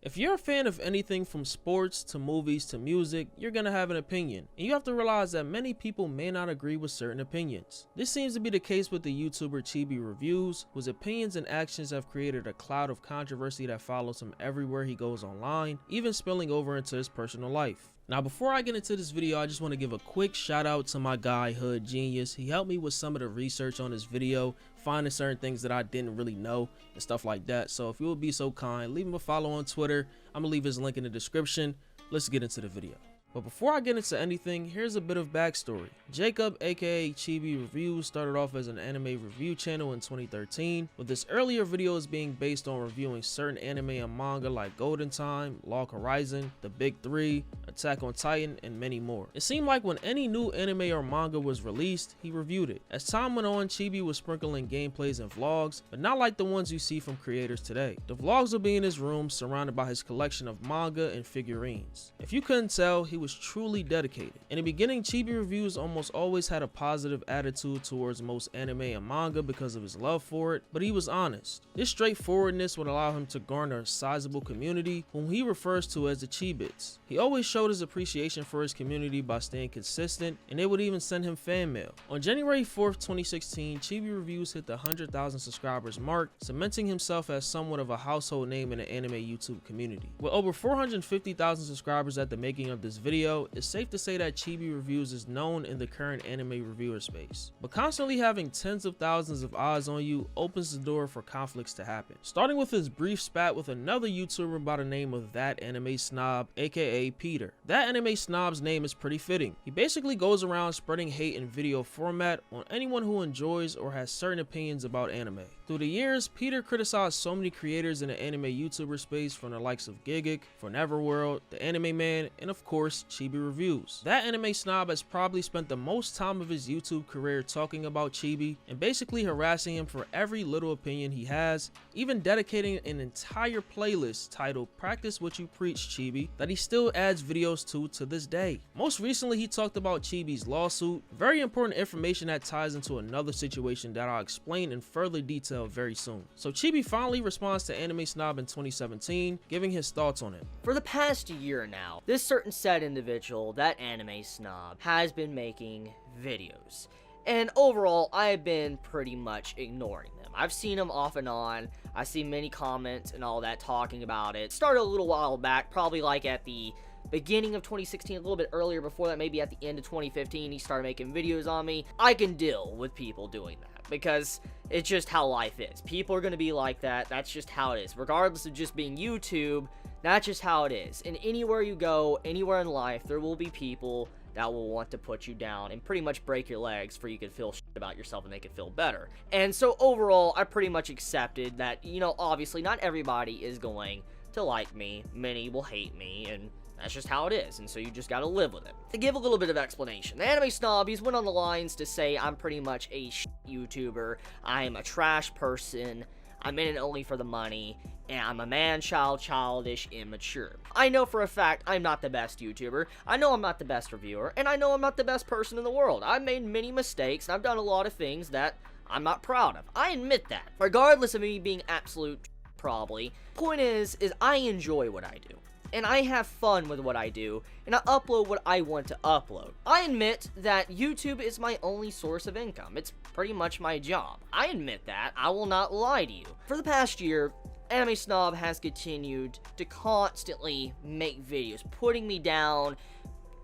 If you're a fan of anything from sports to movies to music, you're gonna have an opinion, and you have to realize that many people may not agree with certain opinions. This seems to be the case with the YouTuber Chibi Reviews, whose opinions and actions have created a cloud of controversy that follows him everywhere he goes online, even spilling over into his personal life. Now, before I get into this video, I just want to give a quick shout out to my guy Hood Genius. He helped me with some of the research on this video, finding certain things that I didn't really know and stuff like that. So if you would be so kind, leave him a follow on Twitter. I'm gonna leave his link in the description. Let's get into the video. But before I get into anything, here's a bit of backstory. Jacob, aka Chibi Reviews, started off as an anime review channel in 2013, with his earlier videos being based on reviewing certain anime and manga like Golden Time, Log Horizon, The Big Three, Attack on Titan, and many more. It seemed like when any new anime or manga was released, he reviewed it. As time went on, Chibi was sprinkling gameplays and vlogs, but not like the ones you see from creators today. The vlogs would be in his room, surrounded by his collection of manga and figurines. If you couldn't tell, he was truly dedicated. In the beginning, Chibi Reviews almost always had a positive attitude towards most anime and manga because of his love for it, but he was honest. This straightforwardness would allow him to garner a sizable community, whom he refers to as the Chibits. He always showed his appreciation for his community by staying consistent, and they would even send him fan mail. On January 4th, 2016, Chibi Reviews hit the 100,000 subscribers mark, cementing himself as somewhat of a household name in the anime YouTube community. With over 450,000 subscribers at the making of this video, it's safe to say that Chibi Reviews is known in the current anime reviewer space. But constantly having tens of thousands of eyes on you opens the door for conflicts to happen. Starting with his brief spat with another YouTuber by the name of That Anime Snob, aka Peter. That Anime Snob's name is pretty fitting. He basically goes around spreading hate in video format on anyone who enjoys or has certain opinions about anime. Through the years, Peter criticized so many creators in the anime YouTuber space, from the likes of Gigic, Neverworld, The Anime Man, and of course, Chibi Reviews. That Anime Snob has probably spent the most time of his YouTube career talking about Chibi and basically harassing him for every little opinion he has, even dedicating an entire playlist titled Practice What You Preach, Chibi, that he still adds videos to this day. Most recently, he talked about Chibi's lawsuit, very important information that ties into another situation that I'll explain in further detail very soon. So Chibi finally responds to Anime Snob in 2017, giving his thoughts on it. For the past year now, this certain said individual, That Anime Snob, has been making videos. And overall, I've been pretty much ignoring them. I've seen them off and on. I see many comments and all that talking about it. Started a little while back, probably like at the beginning of 2016, a little bit earlier before that, maybe at the end of 2015, he started making videos on me. I can deal with people doing that because it's just how life is. People are going to be like that. That's just how it is. Regardless of just being YouTube, that's just how it is. And anywhere you go, anywhere in life, there will be people that will want to put you down and pretty much break your legs for you can feel shit about yourself and they can feel better. And so overall, I pretty much accepted that, you know, obviously not everybody is going to like me. Many will hate me, and that's just how it is, and so you just gotta live with it. To give a little bit of explanation, the Anime Snob, he's went on the lines to say I'm pretty much a YouTuber, I'm a trash person, I'm in it only for the money, and I'm a man-child, childish, immature. I know for a fact I'm not the best YouTuber, I know I'm not the best reviewer, and I know I'm not the best person in the world. I've made many mistakes, and I've done a lot of things that I'm not proud of. I admit that. Regardless of me being absolute probably, point is I enjoy what I do. And I have fun with what I do, and I upload what I want to upload. I admit that YouTube is my only source of income. It's pretty much my job. I admit that. I will not lie to you. For the past year, Anime Snob has continued to constantly make videos, putting me down,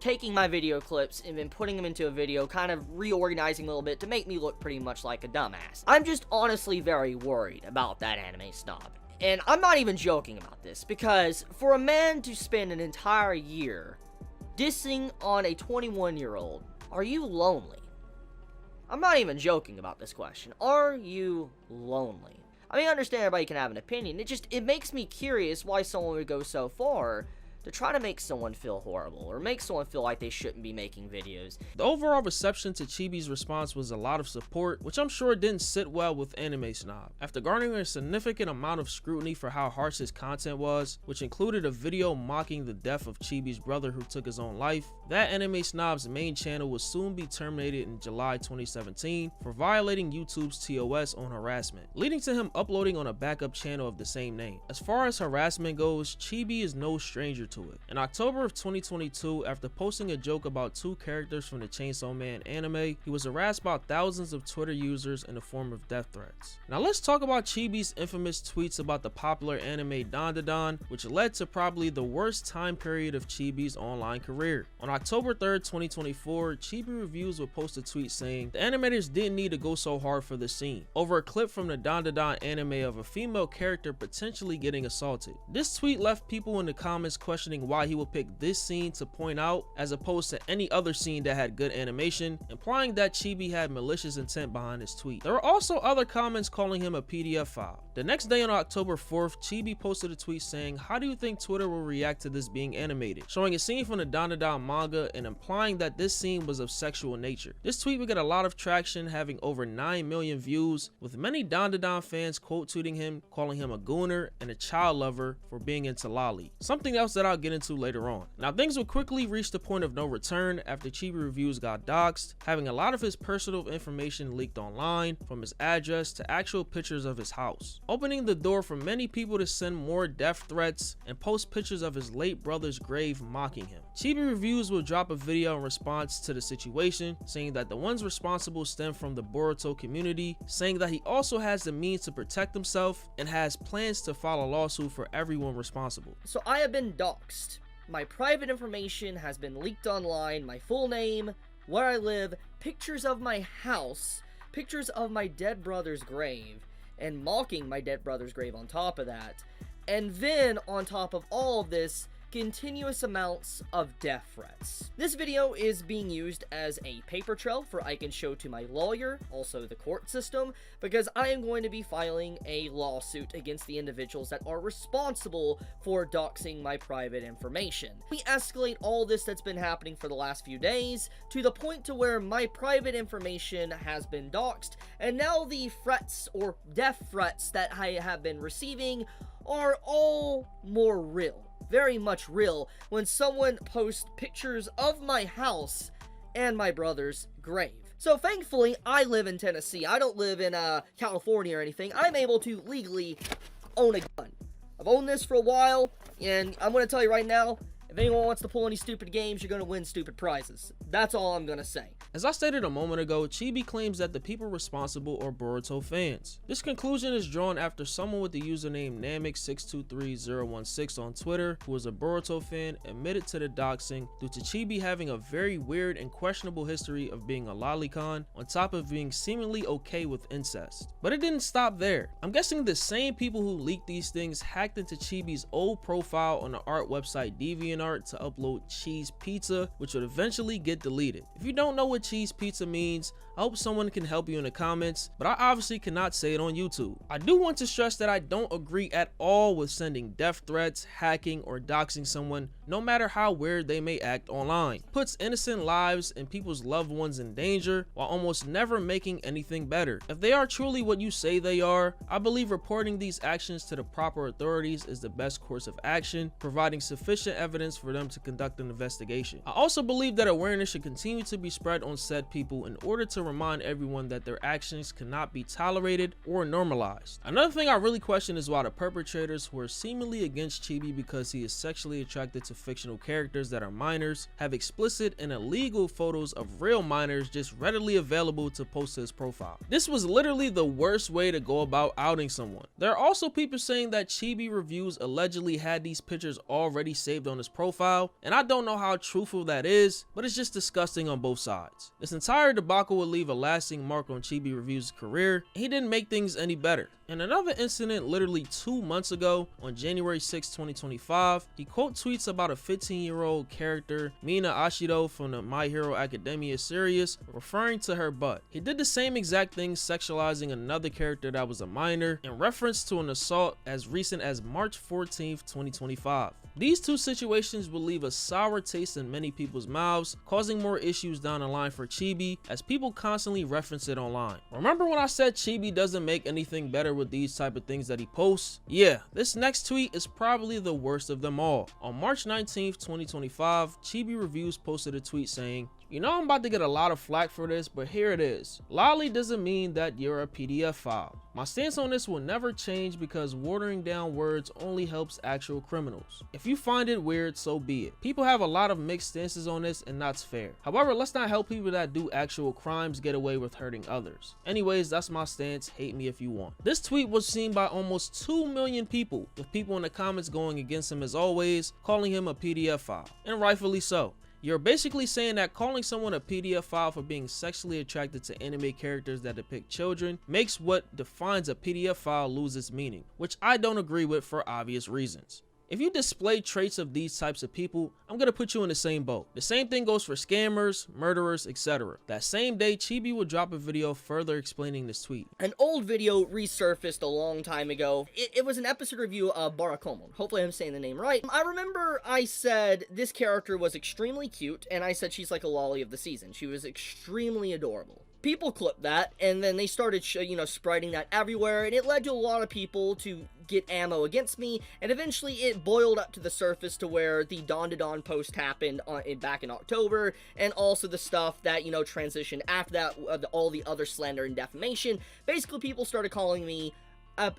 taking my video clips and then putting them into a video, kind of reorganizing a little bit to make me look pretty much like a dumbass. I'm just honestly very worried about that Anime Snob. And I'm not even joking about this, because for a man to spend an entire year dissing on a 21-year-old, are you lonely? I'm not even joking about this question. Are you lonely? I mean, I understand everybody can have an opinion. It makes me curious why someone would go so far to try to make someone feel horrible or make someone feel like they shouldn't be making videos. The overall reception to Chibi's response was a lot of support, which I'm sure didn't sit well with Anime Snob. After garnering a significant amount of scrutiny for how harsh his content was, which included a video mocking the death of Chibi's brother who took his own life, that Anime Snob's main channel would soon be terminated in July 2017 for violating YouTube's TOS on harassment, leading to him uploading on a backup channel of the same name. As far as harassment goes, Chibi is no stranger to it. In October of 2022, after posting a joke about two characters from the Chainsaw Man anime, he was harassed by thousands of Twitter users in the form of death threats. Now let's talk about Chibi's infamous tweets about the popular anime Dandadan, which led to probably the worst time period of Chibi's online career. On October 3rd, 2024, Chibi Reviews would post a tweet saying the animators didn't need to go so hard for the scene, over a clip from the Dandadan anime of a female character potentially getting assaulted. This tweet left people in the comments questioning why he would pick this scene to point out as opposed to any other scene that had good animation, implying that Chibi had malicious intent behind his tweet. There were also other comments calling him a PDF file. The next day on October 4th, Chibi posted a tweet saying, "How do you think Twitter will react to this being animated?" showing a scene from the dandadan manga and implying that this scene was of sexual nature. This tweet would get a lot of traction, having over 9 million views, with many dandadan fans quote tweeting him, calling him a gooner and a child lover for being into lolly, something else that I'll get into later on. Now things would quickly reach the point of no return after Chibi Reviews got doxxed, having a lot of his personal information leaked online, from his address to actual pictures of his house, opening the door for many people to send more death threats and post pictures of his late brother's grave mocking him. Chibi Reviews will drop a video in response to the situation, saying that the ones responsible stem from the Boruto community, saying that he also has the means to protect himself and has plans to file a lawsuit for everyone responsible. So I have been doxxed. My private information has been leaked online, my full name, where I live, pictures of my house, pictures of my dead brother's grave, and mocking my dead brother's grave on top of that. And then, on top of all of this, continuous amounts of death threats. This video is being used as a paper trail for I can show to my lawyer, also the court system, because I am going to be filing a lawsuit against the individuals that are responsible for doxing my private information. We escalate all this that's been happening for the last few days to the point to where my private information has been doxed, and now the threats or death threats that I have been receiving are all more real. Very much real when someone posts pictures of my house and my brother's grave. So thankfully, I live in Tennessee. I don't live in California or anything. I'm able to legally own a gun. I've owned this for a while, and I'm going to tell you right now, if anyone wants to pull any stupid games, you're going to win stupid prizes. That's all I'm going to say. As I stated a moment ago, Chibi claims that the people responsible are Boruto fans. This conclusion is drawn after someone with the username Namek623016 on Twitter, who is a Boruto fan, admitted to the doxing due to Chibi having a very weird and questionable history of being a lolicon, on top of being seemingly okay with incest. But it didn't stop there. I'm guessing the same people who leaked these things hacked into Chibi's old profile on the art website DeviantArt to upload cheese pizza, which would eventually get deleted. If you don't know what cheese pizza means, I hope someone can help you in the comments, but I obviously cannot say it on YouTube. I do want to stress that I don't agree at all with sending death threats, hacking, or doxing someone, no matter how weird they may act online. It puts innocent lives and people's loved ones in danger while almost never making anything better. If they are truly what you say they are, I believe reporting these actions to the proper authorities is the best course of action, providing sufficient evidence for them to conduct an investigation. I also believe that awareness should continue to be spread on said people in order to remind everyone that their actions cannot be tolerated or normalized. Another thing I really question is why the perpetrators, who are seemingly against Chibi because he is sexually attracted to fictional characters that are minors, have explicit and illegal photos of real minors just readily available to post to his profile. This was literally the worst way to go about outing someone. There are also people saying that Chibi Reviews allegedly had these pictures already saved on his profile, and I don't know how truthful that is, but it's just disgusting on both sides. This entire debacle will leave a lasting mark on Chibi Reviews' career, and he didn't make things any better. In another incident literally 2 months ago, on January 6, 2025, he quote tweets about a 15-year-old character, Mina Ashido from the My Hero Academia series, referring to her butt. He did the same exact thing sexualizing another character that was a minor, in reference to an assault as recent as March 14, 2025. These two situations will leave a sour taste in many people's mouths, causing more issues down the line for Chibi, as people constantly reference it online. Remember when I said Chibi doesn't make anything better with these type of things that he posts? Yeah, this next tweet is probably the worst of them all. On March 19th, 2025, Chibi Reviews posted a tweet saying, "You know I'm about to get a lot of flack for this, but here it is. Lolly doesn't mean that you're a PDF file. My stance on this will never change because watering down words only helps actual criminals. If you find it weird, so be it. People have a lot of mixed stances on this and that's fair. However, let's not help people that do actual crimes get away with hurting others. Anyways, that's my stance. Hate me if you want." This tweet was seen by almost 2 million people, with people in the comments going against him as always, calling him a PDF file, and rightfully so. You're basically saying that calling someone a PDF file for being sexually attracted to anime characters that depict children makes what defines a PDF file lose its meaning, which I don't agree with for obvious reasons. If you display traits of these types of people, I'm gonna put you in the same boat. The same thing goes for scammers, murderers, etc. That same day, Chibi will drop a video further explaining this tweet. An old video resurfaced a long time ago. It was an episode review of Barakomon. Hopefully I'm saying the name right. I remember I said this character was extremely cute, and I said she's like a lolly of the season. She was extremely adorable. People clipped that, and then they started, spreading that everywhere, and it led to a lot of people to get ammo against me, and eventually it boiled up to the surface to where the dandadan post happened back in October, and also the stuff that, transitioned after that, all the other slander and defamation. Basically, people started calling me a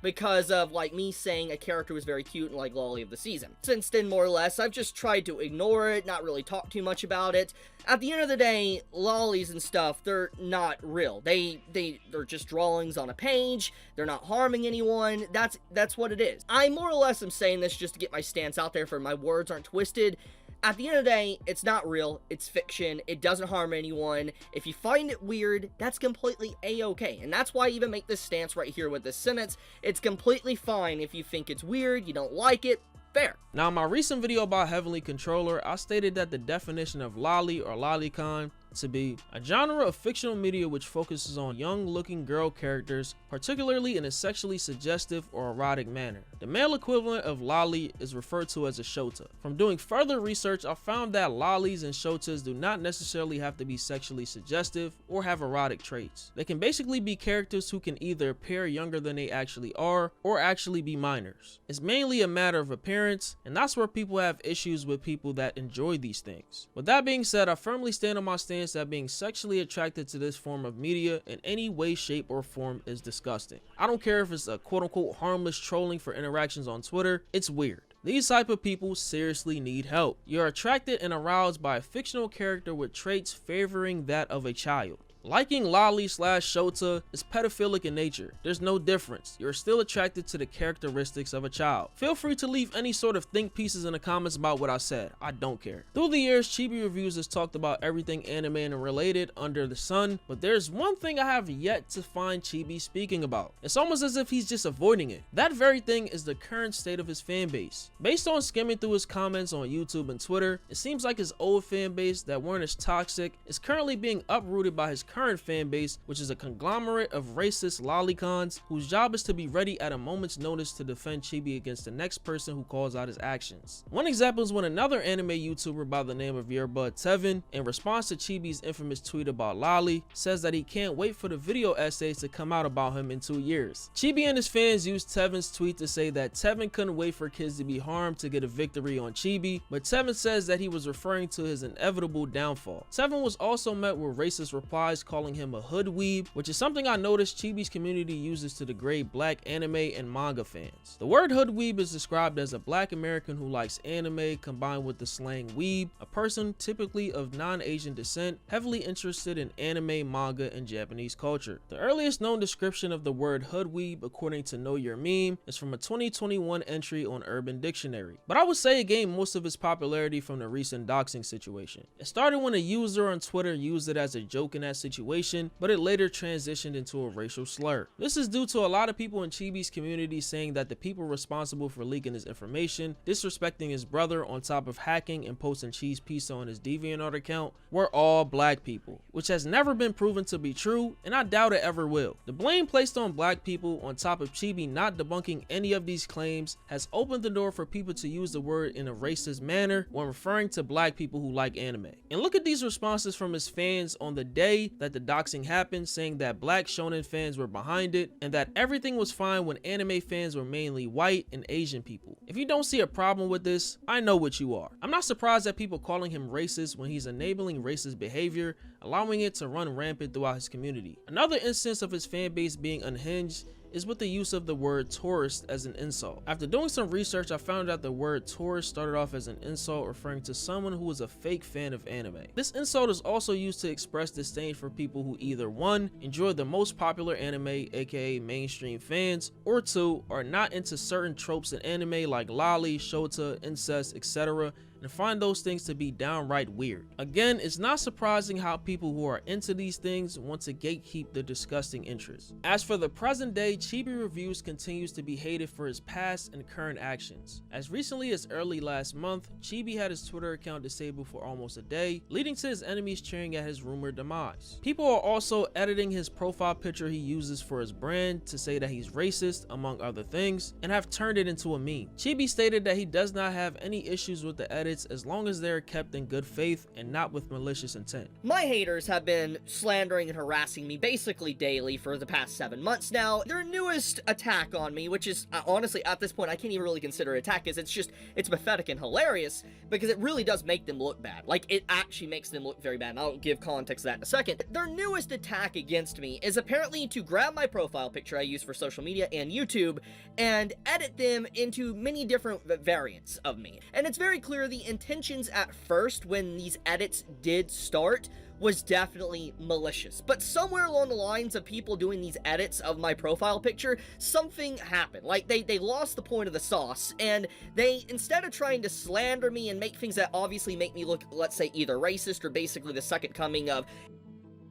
because of, me saying a character was very cute and, lolly of the season. Since then, more or less, I've just tried to ignore it, not really talk too much about it. At the end of the day, lollies and stuff, they're not real. They're just drawings on a page. They're not harming anyone. That's what it is. I more or less am saying this just to get my stance out there, for my words aren't twisted. At the end of the day, it's not real, it's fiction, it doesn't harm anyone. If you find it weird, that's completely a-okay. And that's why I even make this stance right here with this sentence. It's completely fine if you think it's weird, you don't like it, fair. Now, in my recent video about Heavenly Controller, I stated that the definition of lolly or lolicon to be a genre of fictional media which focuses on young-looking girl characters, particularly in a sexually suggestive or erotic manner. The male equivalent of lolly is referred to as a shota. From doing further research, I found that lollies and shotas do not necessarily have to be sexually suggestive or have erotic traits. They can basically be characters who can either appear younger than they actually are or actually be minors. It's mainly a matter of appearance, and that's where people have issues with people that enjoy these things. With that being said, I firmly stand on my stance that being sexually attracted to this form of media in any way, shape, or form is disgusting. I don't care if it's a quote-unquote harmless trolling for interactions on Twitter, it's weird. These type of people seriously need help. You're attracted and aroused by a fictional character with traits favoring that of a child. Liking lolly / shota is pedophilic in nature. There's no difference. You're still attracted to the characteristics of a child. Feel free to leave any sort of think pieces in the comments about what I said. I don't care. Through the years, Chibi Reviews has talked about everything anime and related under the sun, but there's one thing I have yet to find Chibi speaking about. It's almost as if he's just avoiding it. That very thing is the current state of his fan base. Based on skimming through his comments on YouTube and Twitter, it seems like his old fan base that weren't as toxic is currently being uprooted by his current fan base, which is a conglomerate of racist lolicons whose job is to be ready at a moment's notice to defend Chibi against the next person who calls out his actions. One example is when another anime YouTuber by the name of Yearbud Tevin, in response to Chibi's infamous tweet about lolly, says that he can't wait for the video essays to come out about him in 2 years. Chibi and his fans used Tevin's tweet to say that Tevin couldn't wait for kids to be harmed to get a victory on Chibi, but Tevin says that he was referring to his inevitable downfall. Tevin was also met with racist replies calling him a hood weeb, which is something I noticed Chibi's community uses to degrade black anime and manga fans. The word hood weeb is described as a black American who likes anime combined with the slang weeb, a person typically of non-Asian descent, heavily interested in anime, manga, and Japanese culture. The earliest known description of the word hood weeb, according to Know Your Meme, is from a 2021 entry on Urban Dictionary, but I would say it gained most of its popularity from the recent doxing situation. It started when a user on Twitter used it as a joke in that situation, situation, but it later transitioned into a racial slur. This is due to a lot of people in Chibi's community saying that the people responsible for leaking his information, disrespecting his brother on top of hacking and posting cheese pizza on his DeviantArt account, were all black people, which has never been proven to be true, and I doubt it ever will. The blame placed on black people on top of Chibi not debunking any of these claims has opened the door for people to use the word in a racist manner when referring to black people who like anime. And look at these responses from his fans on the day that the doxing happened, saying that black shonen fans were behind it and that everything was fine when anime fans were mainly white and Asian people. If you don't see a problem with this, I know what you are. I'm not surprised at people calling him racist when he's enabling racist behavior, allowing it to run rampant throughout his community. Another instance of his fan base being unhinged is with the use of the word tourist as an insult. After doing some research, I found out the word tourist started off as an insult referring to someone who is a fake fan of anime. This insult is also used to express disdain for people who either 1. enjoy the most popular anime, aka mainstream fans, or 2. are not into certain tropes in anime like loli, shota, incest, etc., and find those things to be downright weird. Again, it's not surprising how people who are into these things want to gatekeep the disgusting interests. As for the present day, Chibi Reviews continues to be hated for his past and current actions. As recently as early last month, Chibi had his Twitter account disabled for almost a day, leading to his enemies cheering at his rumored demise. People are also editing his profile picture he uses for his brand to say that he's racist, among other things, and have turned it into a meme. Chibi stated that he does not have any issues with the edits as long as they're kept in good faith and not with malicious intent. My haters have been slandering and harassing me basically daily for the past 7 months now. Their newest attack on me, which is honestly at this point I can't even really consider it attack, because it's pathetic and hilarious because it really does make them look bad. Like, it actually makes them look very bad, and I'll give context to that in a second. Their newest attack against me is apparently to grab my profile picture I use for social media and YouTube and edit them into many different variants of me. And it's very clear the intentions at first when these edits did start was definitely malicious, but somewhere along the lines of people doing these edits of my profile picture, something happened. Like, they lost the point of the sauce, and they, instead of trying to slander me and make things that obviously make me look, let's say, either racist or basically the second coming of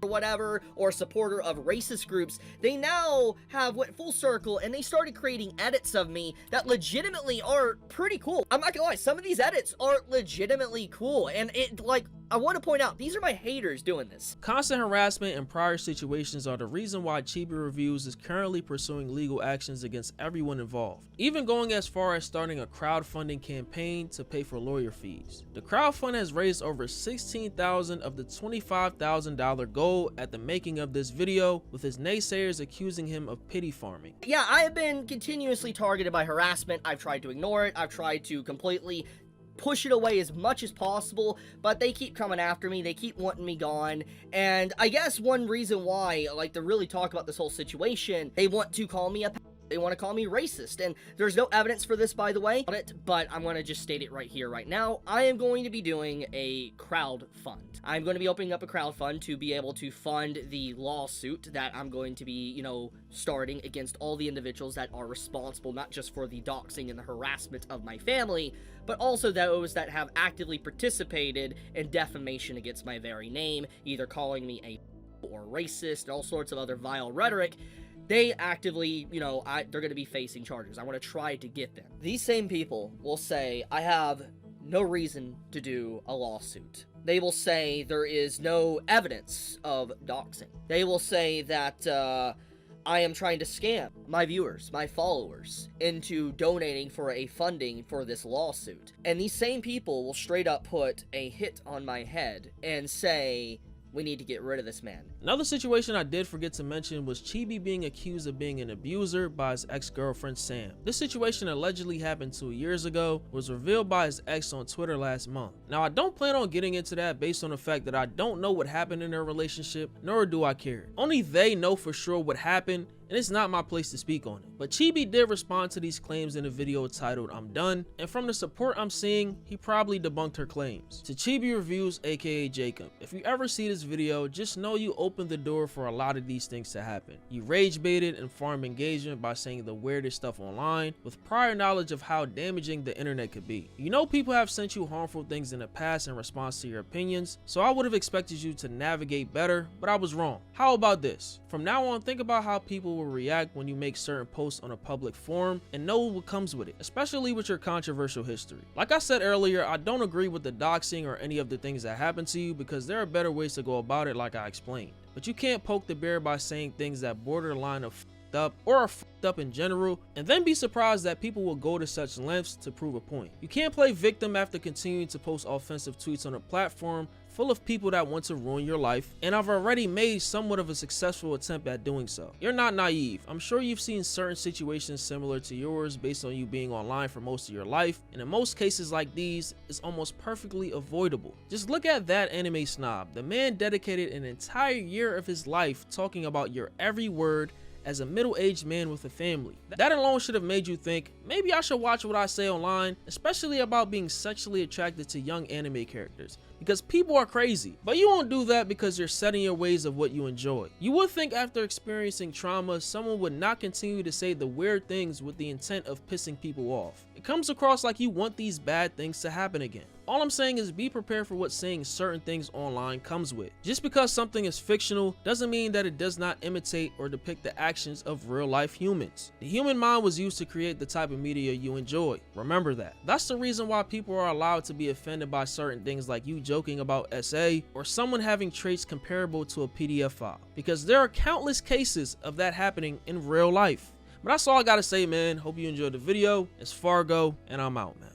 or whatever, or supporter of racist groups, they now have went full circle and they started creating edits of me that legitimately are pretty cool. I'm not gonna lie, some of these edits are legitimately cool, and I want to point out, these are my haters doing this. Constant harassment and prior situations are the reason why Chibi Reviews is currently pursuing legal actions against everyone involved, even going as far as starting a crowdfunding campaign to pay for lawyer fees. The crowdfund has raised over $16,000 of the $25,000 goal at the making of this video, with his naysayers accusing him of pity farming. Yeah, I have been continuously targeted by harassment. I've tried to ignore it. I've tried to completely push it away as much as possible, but they keep coming after me. They keep wanting me gone. And I guess one reason why, like, to really talk about this whole situation, they want to call me they want to call me racist, and there's no evidence for this, by the way, but I'm going to just state it right here, right now. I am going to be doing a crowd fund. I'm going to be opening up a crowd fund to be able to fund the lawsuit that I'm going to be, starting against all the individuals that are responsible, not just for the doxing and the harassment of my family, but also those that have actively participated in defamation against my very name, either calling me a or racist, and all sorts of other vile rhetoric. They actively, they're going to be facing charges. I want to try to get them. These same people will say, I have no reason to do a lawsuit. They will say there is no evidence of doxing. They will say that I am trying to scam my viewers, my followers, into donating for a funding for this lawsuit. And these same people will straight up put a hit on my head and say, we need to get rid of this man. Another situation I did forget to mention was Chibi being accused of being an abuser by his ex-girlfriend Sam. This situation allegedly happened 2 years ago, was revealed by his ex on Twitter last month. Now, I don't plan on getting into that based on the fact that I don't know what happened in their relationship, nor do I care. Only they know for sure what happened, and it's not my place to speak on it. But Chibi did respond to these claims in a video titled "I'm Done," and from the support I'm seeing, he probably debunked her claims. To Chibi Reviews, aka Jacob, if you ever see this video, just know you opened the door for a lot of these things to happen. You rage baited and farmed engagement by saying the weirdest stuff online with prior knowledge of how damaging the internet could be. You know people have sent you harmful things in the past in response to your opinions, so I would have expected you to navigate better, but I was wrong. How about this? From now on, think about how people will react when you make certain posts on a public forum and know what comes with it, especially with your controversial history. Like I said earlier, I don't agree with the doxing or any of the things that happen to you because there are better ways to go about it, like I explained. But you can't poke the bear by saying things that borderline of up or are fucked up in general and then be surprised that people will go to such lengths to prove a point. You can't play victim after continuing to post offensive tweets on a platform full of people that want to ruin your life, and I've already made somewhat of a successful attempt at doing so. You're not naive. I'm sure you've seen certain situations similar to yours based on you being online for most of your life, and in most cases like these, it's almost perfectly avoidable. Just look at that anime snob. The man dedicated an entire year of his life talking about your every word as a middle-aged man with a family. That alone should have made you think, maybe I should watch what I say online, especially about being sexually attracted to young anime characters, because people are crazy. But you won't do that because you're set in your ways of what you enjoy. You would think after experiencing trauma, someone would not continue to say the weird things with the intent of pissing people off. It comes across like you want these bad things to happen again. All I'm saying is be prepared for what saying certain things online comes with. Just because something is fictional doesn't mean that it does not imitate or depict the actions of real life humans. The human mind was used to create the type of media you enjoy. Remember that. That's the reason why people are allowed to be offended by certain things like you joking about SA or someone having traits comparable to a PDF file, because there are countless cases of that happening in real life. But that's all I gotta say, man. Hope you enjoyed the video. It's Fargo, and I'm out, man.